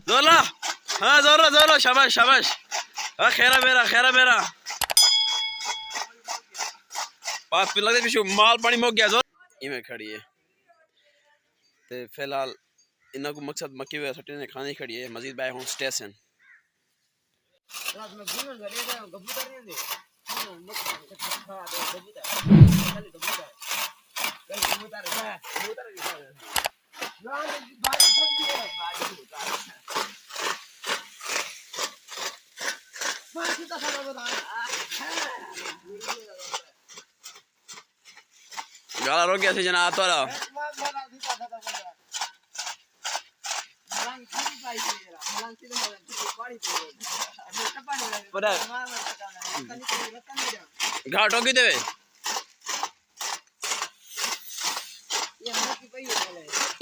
जोरला हाँ जोरला जोरला शाबाश शाबाश हाँ खेरा मेरा पास पे लगता है माल पानी मुक गया जोर इमें खड़ी है ते फिलहाल इन्ना को मकसद मक्की वगैरह सट्टे ने खाने खड़ी है मजीद बाय होम स्टेशन गाला रोक गया थी जना तो घाट होगी देवे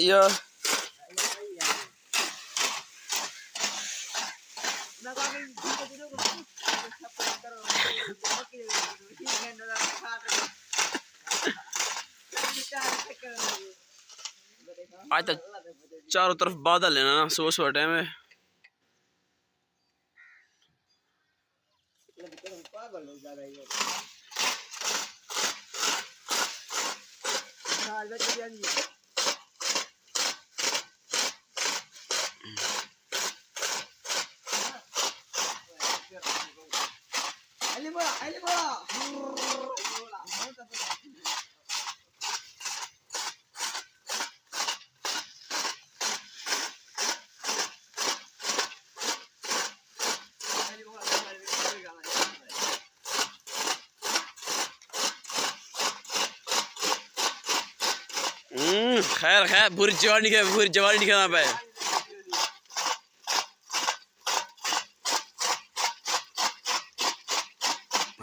यो आज तक चारों तरफ बादल है ना सुबह टाइम है खैर बुरी जवानी दिखाना पे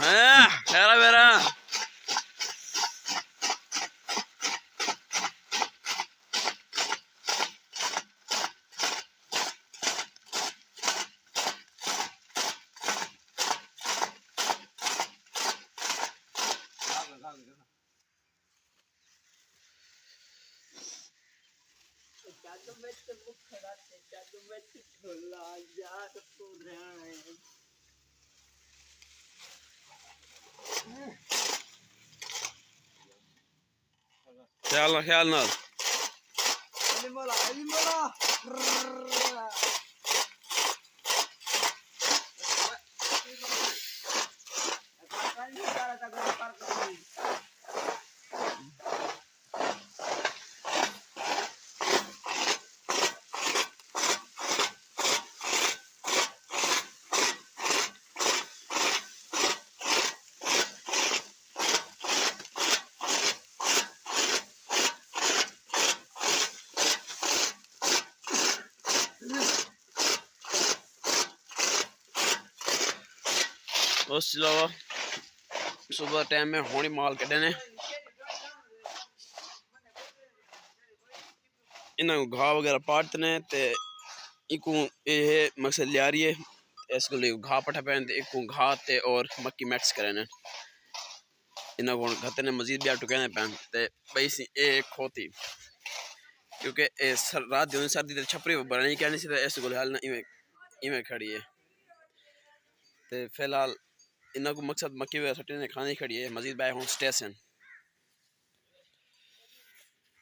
हाँ खैर मेरा ख्याल ना उस अलावा सुबह टाइम में होनी माल कटे ने इन्हों घाह वगैरह पाटते ने ते इको ये मकसद लिया रही है इस गले घाह पठा पैन ते इको घाह ते और मक्की मैक्स करे ने इन्हों को घते ने मजीद भी टुके ने पैन ते भाई सी ए खोती क्योंकि रात दिन सर्दी ते छपरी बरनी कहनी सी इस गले हाल ना इवें खड़ी है ते फिलहाल इन्ना को मकसद मक्की वगैरह सट्टे ने खाने खड़ी है मजीद बाय होम स्टेशन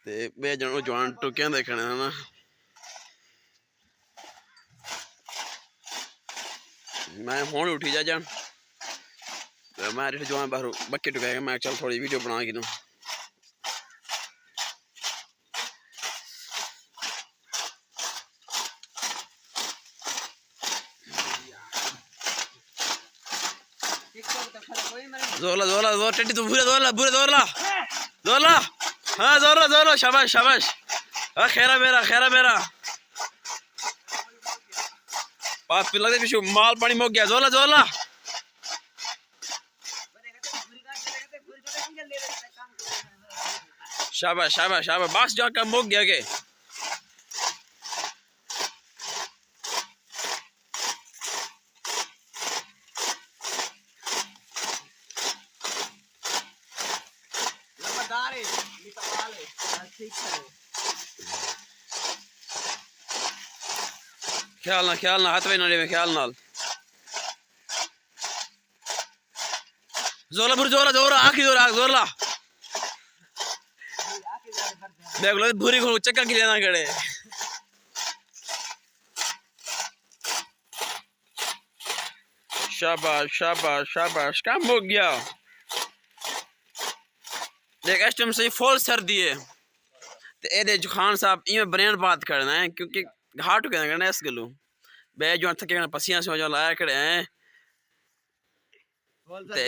ते बे जनो जवान टुकियां देखने ना मैं हुण उठी जा जान मैं जवान बाहर बक्के टुकाएगा मैं चल थोड़ी वीडियो बना के दूं जोरला टेडी तू जोरला हाँ जोरला शाबाश हाँ खेरा मेरा पास पे लगता है माल पानी मुक गया जोरला शाबाश बस जाकर मुक गया के ख्याल ना हाथ में ना लेवे ख्याल नाल जोला बुर जोला जोरा आखी जोरा जोला देख लो भूरी को चक्का की लेना खड़े शाबाश शाबाश शाबाश काम हो गया देख इस टाइम से फुल सर्दी है ते एदे जो खान साहब इवें बरेन बात करना है क्योंकि घाट के करना इस गलो बे जो थके पसिया से जो लाया खड़े हैं ते